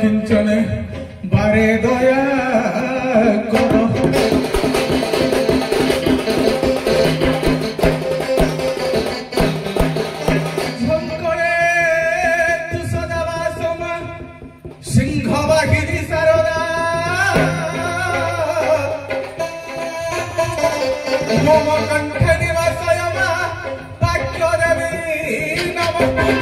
किंचने बारे दया करो झंकरे तू सदावा समा सिंह बाहिरी सारदा मोम कंठे निवासयमा वाक्य देवी नमस्ते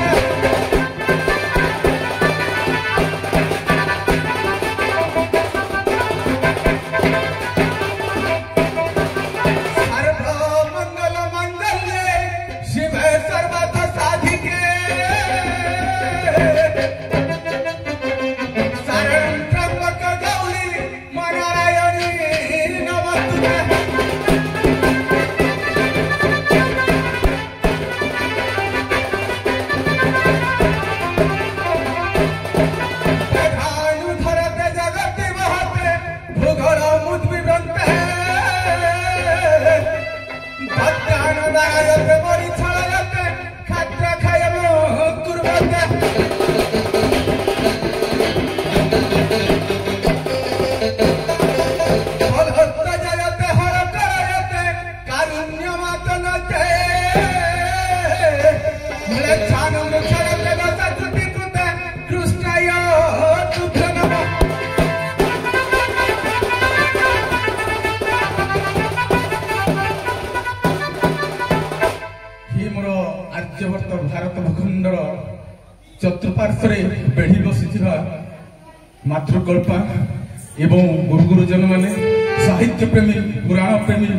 भारत भूखंडर चतुर्पार्श्वे बेढ़ी बसी मातृकल्पा एवं गुरु गुरुजन माने साहित्य प्रेमी पुराण प्रेमी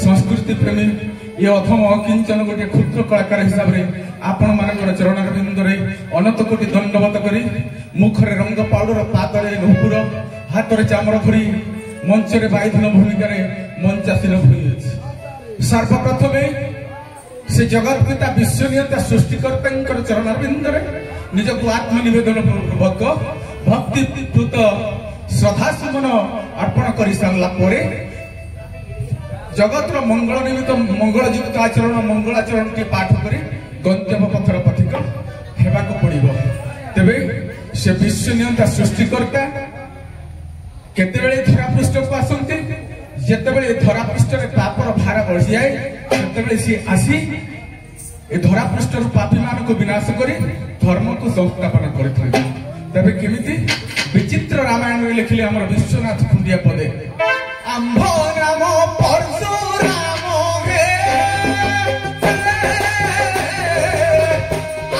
संस्कृति प्रेमी ये अथम अकिंचन गोटे क्षुद्र कलाकार हिसाब से आपण मान चरणरविंद अनंत कोटि दंडवत करी मुखरे रंग पाउडर पादरे नुपुर हाथ में चामर धरी मंच में बायुधन भूमिका मंचासीन हुई सर्वप्रथमे से जगत पिता विश्वनियता सृष्टिकर्ता चरणरविंद निज को आत्मनिवेदन पूर्वक भक्तिपूत श्रद्धा सुमन अर्पण कर सारा जगत मंगल निमित्त मंगलयुक्त आचरण मंगलाचरण के पाठ कर गंतव्य पथर पथिक हेबाक पड़िबो। तेबे से विश्वनियंता सृष्टिकर्ता केतेबेले धरापृष्ठ को आसंती जेतेबेले धरापृष्ठ रे पापर भार बढ़ी जाए सेतेबेले सी आसी ए धरापृष्ठ पापी मान को विनाश करी धर्म को संस्थापन करथि। तबे केमिति विचित्र रामायण रे लिखले हमर विश्वनाथ खुंडिया पदे आंभ नाम परशुराम हे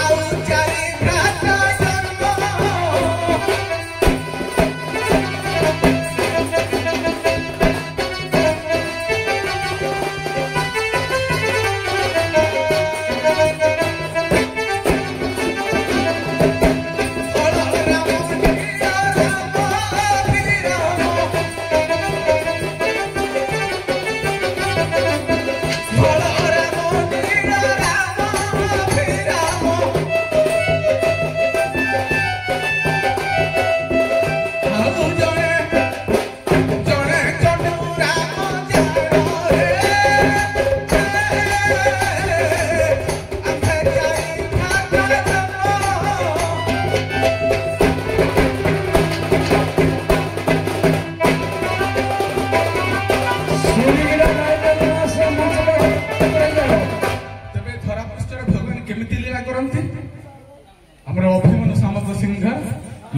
आउ चारि भ्राता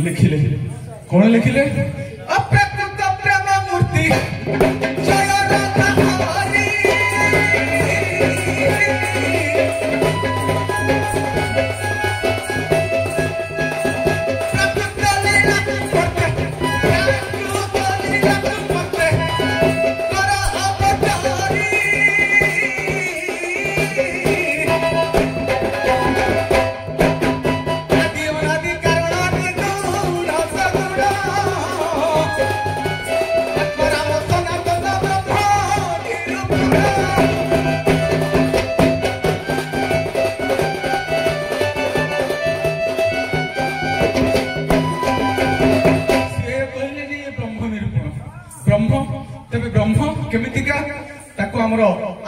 लिखिले कौन लिखिले अप्रकृत प्रेम मूर्ति जय राधा हरि प्रकृत लीला करते प्रकृत लीला करते कर अवतारी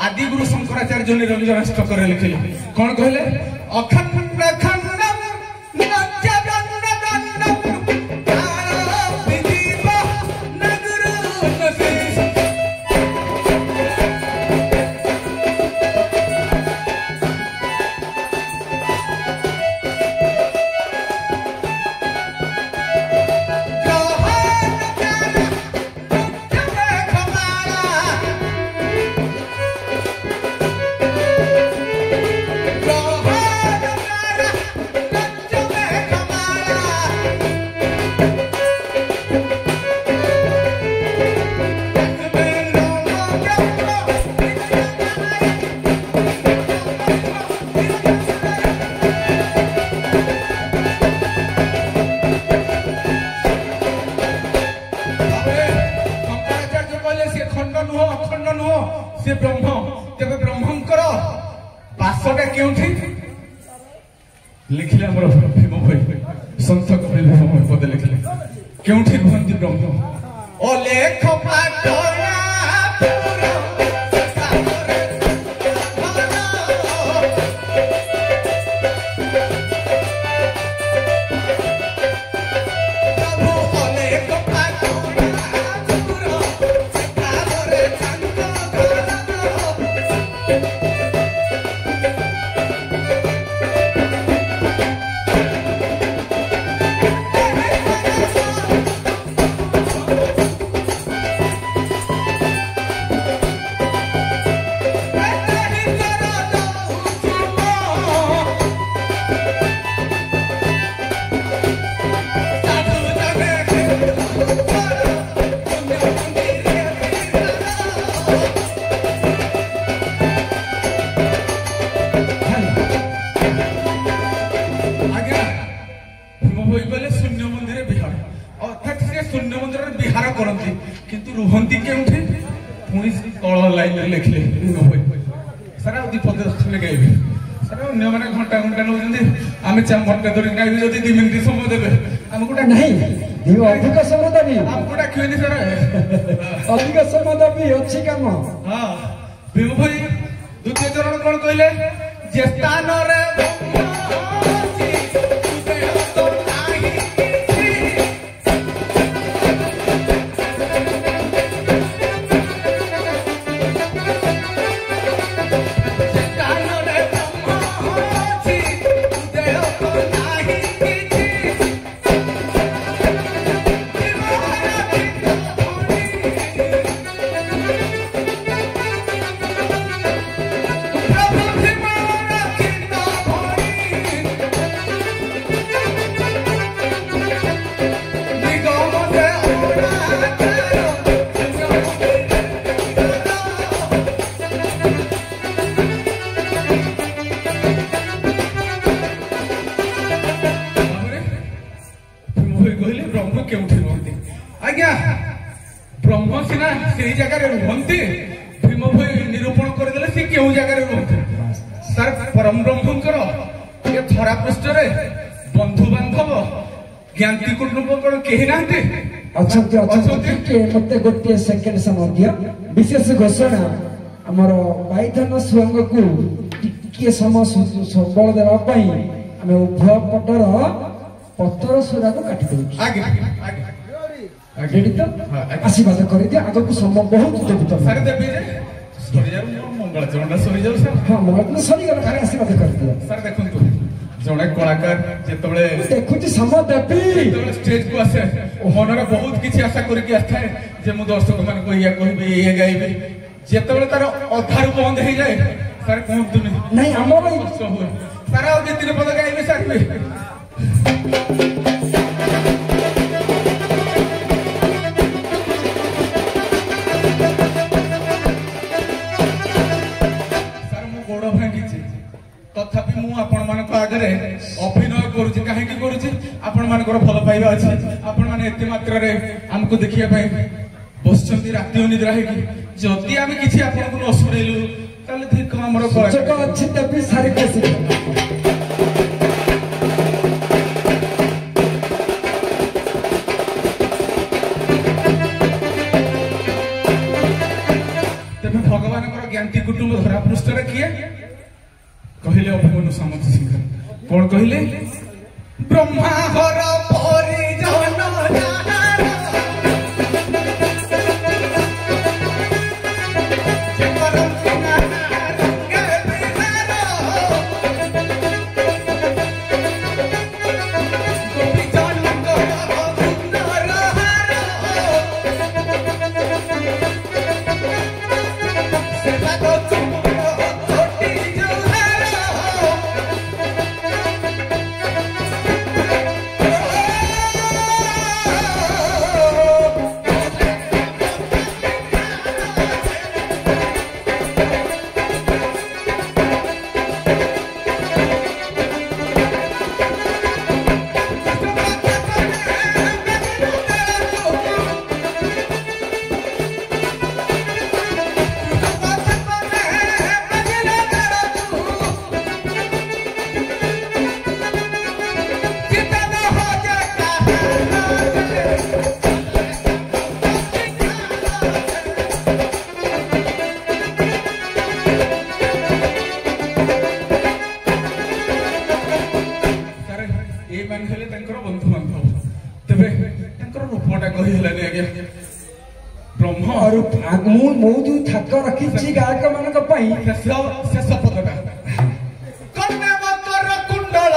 आदि गुरु शंकराचार्य निरंजन करे लिखिले कौन कहले अखंड खंडम नच्च दंड दंड से ब्रह्म तेरे ब्रह्मंकर बासटा केउठी लिखिले हमर भीम भाई संत कवि भीम भाई पद लिखिले केउठी भवंती ब्रह्म ओ लेख पाटरा रुहंती केउठी पुणी तल लाइन लिखले सारा दीपद गाइबे सारा अन्य मैंने घंटा घंटा नौकरी आम घंटा धर गाइबे जब 2 मिनिट समय देवे आमको अधिक समय देवी आमको डाकिबेनी सारा अधिक समय देवी अच्छी काम हाँ भीम भाई द्वितीय चरण कौन कहले जे स्थान रे ब्रह्म सीना से जगह रुहंती भीम भाई निरूपण करदे सी क्यों जगह रुहंती सर परम ब्रह्मंकर ये धरा पृष्ठ रे बंधु बांधव ज्ञाति कुटुंब कोन केही नांती मत गोटे सेकेंड समय दिया विशेष घोषणा आमर बाईधन सुअंग को टिके समय सबल देवा पई आमे उभय पटर पत्तर सुरा को काटी देउ आगे आगे तो आशीर्वाद कर दिया आगे को समय बहुत देवी तो सारे देवी रे सरी जाऊ मंगल चरण सरी जाऊ सर हां मंगल सरी गला खाली आशीर्वाद कर दिया सर देखंतु जणे कलाकार जेतबळे देखुची समय देवी जेतबळे स्टेज को आसे मनरे बहुत किछि आशा करिक आथाय जे मु दर्शक मान को या कहबे ये गाइबे जेतबळे तार अधार बंद हे जाय सर कहंतु नहीं हमर सर आ जे 3 पद गाइबे सर तथापि मु आपण मान आगे अभिनय करुछि काहे कि करुछि आपण मानकर भल पाइबा अछि आपण माने एते मात्रा रे हमको देखिया पाए बसचंती राति अनिद्रा हे कि जति आमे किछि आपण को न सुनेलु ताले ठीक हमर जगह अछि तबि सारे कैसे तबे भगवान कर ज्ञाति कुटुंब धरा पृष्ठ रे किए कहले अभिमन्यु सामंत सिंह कौन कहले ब्रह्मा हर परिजन ମୁଁ ଯୋଉ ଥାକ ରଖିଛି ଗାୟକ ମାନଙ୍କ ପାଇଁ ଶେଷ ପଦଟା କନ୍ୟା ମକର କୁଣ୍ଡଳ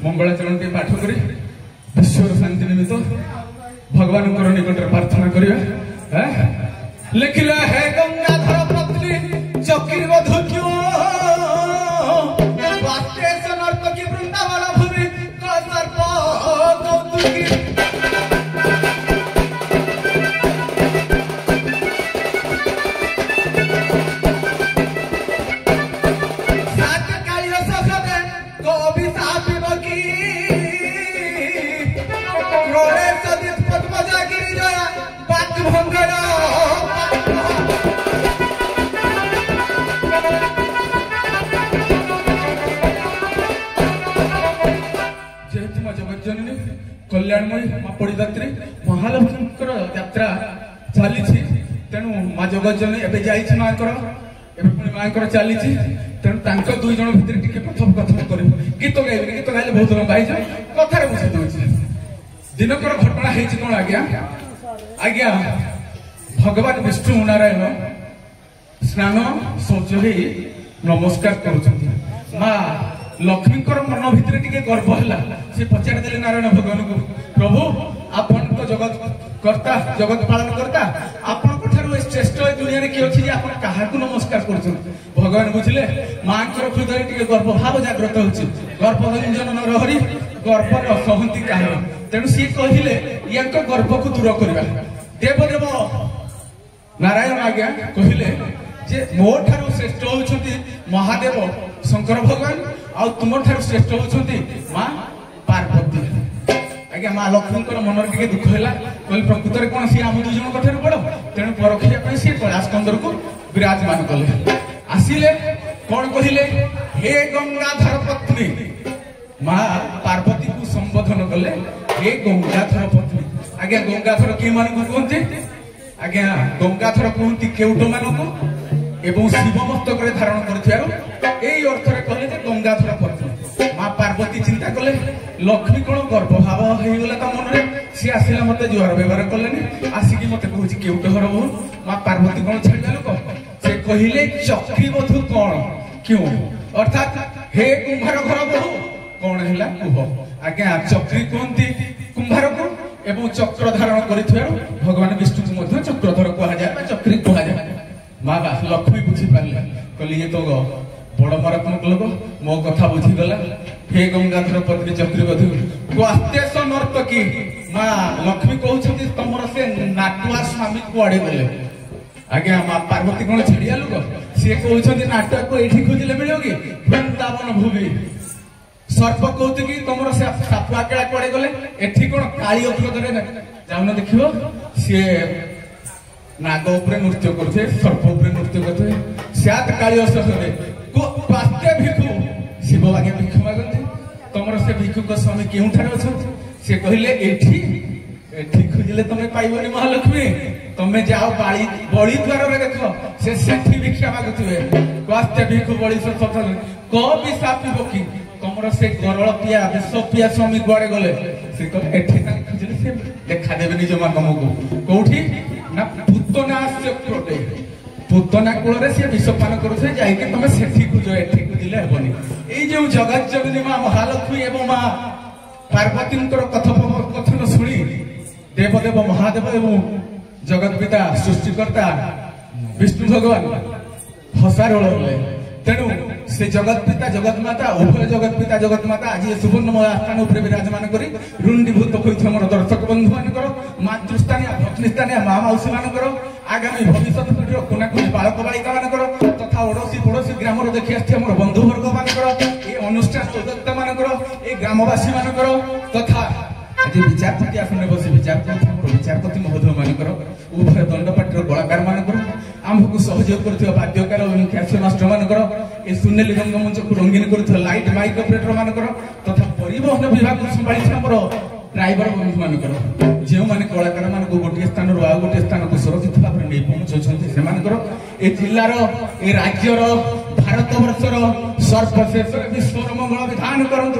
मंगलाचरण टे पाठ कर विश्वर शांति निमित्त भगवान निकट प्रार्थना करिया लिखिला है गंगाधर पत्नी चक्रीवधु क्यों नर्तकी वृंदावन भूमि सर्प कौतुकी कल्याणमयी माँ पड़िदात्री महालक्ष्मी यात्रा चली तेणु माँ जगज्जननी एवं जाइए माँ माँ चली तेणु दुई जन भितर टे प्रथम कथन कर गीत गाइबे गीत गाइले बहुत लंबा कथार बुझे दूसरी दिनकर घटना है कौन आज्ञा आज्ञा भगवान विष्णु नारायण स्नान शौच हो नमस्कार कर माँ लक्ष्मी मन भितर टे गर्व है सी पचार देले नारायण भगवान को प्रभु आपण तो जगत कर्ता जगत पालन करता आपण श्रेष्ठ दुनिया किए अच्छी आप क्या नमस्कार कर भगवान बुझे माँ हृदय टे गर्व भाव जागृत हो गर्भरंजन नरहरी गर्भ न सहती क्या तेणु सी कहले या गर्भ को दूर करवा देवदेव नारायण आज्ञा कहले जे मो ठारू श्रेष्ठ होती महादेव शंकर भगवान आ तुम ठारू श्रेष्ठ होती माँ पार्वती आज्ञा माँ लक्ष्मी मन टे दुख है कहले प्रकृत में कौन सी आम दुई जन ठार बड़ तेणु परखिया सी कैलाश कंदर को विराजमान कले आसिले कौन कहले हे गंगाधर पत्नी माँ पार्वती को संबोधन कले हे गंगाधर पत्नी आज्ञा गंगाधर किए मान कहते आज्ञा गंगाधर कहती केउट मान एवं शिव मस्तक धारण कर अर्थ कहले गंगाधर पत्नी माँ पार्वती चिंता कले लक्ष्मी कौन गर्भभाव होगा मन में सी आसला मत जुआर व्यवहार कले आसिक मत कह केउट घर बहु माँ पार्वती कौन छाड़ा लोक से कहले चक्रीवधु कौन क्यों अर्थात हे कुंभार घर बहु कौन है कुह आज्ञा चक्री कहती कुंभार को एवं चक्र धारण कर भगवान विष्णु को चक्रधर कहुए चक्री कहुए माँ लक्ष्मी बुझी पारे कहली ये तो बड़ मारात्मक लोक मो कथा बुझीगला हे गंगाधर पत्नी चक्रीवधु क्वास्तेश नर्तकी माँ लक्ष्मी कहते तुम से नाटुआ स्वामी कुआड़े गले आज्ञा माँ पार्वती कौन छाड़िया लोक सी कहते नाटुआ को ये खोजिले मिले कि वृंदावन भूमि सर्प कहते कि तुम से सापुआ केड़ा कुआड़े गले एठी कौन काली औषध जाऊन देख सी नाग उपरे नृत्य करते सर्प उपरे नृत्य करते सियात काली औषध पास्ते भिक्षु शिव आज्ञा भिक्षु मागते तुम से भिक्षुक स्वामी क्यों अच्छा सी कहले एठी खोजिले तुम्हें पाइबनी महालक्ष्मी तुम्हें जाओ बड़ी द्वार में देख से भिक्षा मागुवे पास्ते भिक्षु बड़ी कवि सापिब कि ତମର ସେ ଗରଳ ପିଆ ବିଷ ପିଆ ସ୍ୱାମୀ କୁଆଡେ ଗଲେ ସେ କହିଲେ ଏଠି ଖୋଜିଲେ ସେ ଦେଖା ଦେବେନି ଜମା ତମକୁ କୋଉଠି ନା ପୁତନା ଚକ୍ରଟେ ପୁତନା କୂଳରେ ସିଏ ବିଷପାନ କରୁଥିଲେ ଯାଇକି ତମେ ସେଠି ଖୋଜ ଏଠି ଖୋଜିଲେ ହେବନି। ଏଇ ଯୋଉ ଜଗତ ଜଗିନୀ ମା ମହାଲକ୍ଷ୍ମୀ ଏବଂ ମା ପାର୍ବତୀଙ୍କର କଥୋପକଥନ ଶୁଣି ଦେବଦେବ ମହାଦେବ ଏବଂ ଜଗତ ପିତା ସୃଷ୍ଟିକର୍ତ୍ତା ବିଷ୍ଣୁ ଭଗବାନ ହସାରୋଳ ହେଲେ। ତେଣୁ ସେ ଜଗତ ପିତା ଜଗତ ମାତା ଉଭୟ ଜଗତ ପିତା ଜଗତ ମାତା ଆଜି ସୁବର୍ଣ୍ଣମୟ ସ୍ଥାନ ଉପରେ ବିରାଜମାନ କରି ରୁଣ୍ଡୀଭୂତ ହୋଇଥିବା ମୋର ଦର୍ଶକ ବନ୍ଧୁ ମାନଙ୍କର ମାତୃସ୍ଥାନୀୟ ଭଗ୍ନିସ୍ଥାନୀୟ ମା ମାଉସୀ ମାନଙ୍କର ଆଗାମୀ ଭବିଷ୍ୟତ ପିଢ଼ିର କୁନାକୁନି ବାଳକ ବାଳିକା ମାନଙ୍କର ତଥା ଓଡୋଶୀ ପଡୋଶୀ ଗ୍ରାମରୁ ଦେଖି ଆସିଥିବା ମୋର ବନ୍ଧୁ ବର୍ଗ ମାନଙ୍କର ଏ ଅନୁଷ୍ଠାନ ଉଦ୍ୟୋକ୍ତା ମାନଙ୍କର ଏ ଗ୍ରାମବାସୀ ମାନଙ୍କର ତଥା ଆଜି ବିଚାରପତି ଆସନରେ ବସି ବିଚାରପତି ମହୋଦୟ ମାନଙ୍କର ଉଭୟ ଦଣ୍ଡପାଟିର କଳାକାର ମାନଙ୍କର ଆମକୁ ସହଯୋଗ କରୁଥିବା ବାଦ୍ୟକାର ଏବଂ ଖ୍ୟାତି ମାଷ୍ଟର ମାନଙ୍କର ଏ ସୁନେଲି ରଙ୍ଗମଞ୍ଚକୁ ରଙ୍ଗୀନ କରୁଥିବା ଲାଇଟ୍ ମାଇକ୍ ଅପରେଟର ମାନଙ୍କର ତଥା ପରିବହନ ବିଭାଗକୁ ସମ୍ଭାଳିଥିବା ଆମର ଡ୍ରାଇଭର ବନ୍ଧୁ ମାନଙ୍କର ଯେଉଁମାନେ କଳାକାର ମାନଙ୍କୁ ଗୋଟିଏ ସ୍ଥାନରୁ ଆଉ ଗୋଟିଏ ସ୍ଥାନକୁ ସୁରକ୍ଷିତ ଭାବରେ ନେଇ ପହଞ୍ଚୁଛନ୍ତି ସେମାନଙ୍କର ଏ ଜିଲ୍ଲାର ଏ ରାଜ୍ୟର ଭାରତ ବର୍ଷର ସର୍ବଶେଷରେ ବିଶ୍ୱର ମଙ୍ଗଳ ବିଧାନ କରନ୍ତୁ।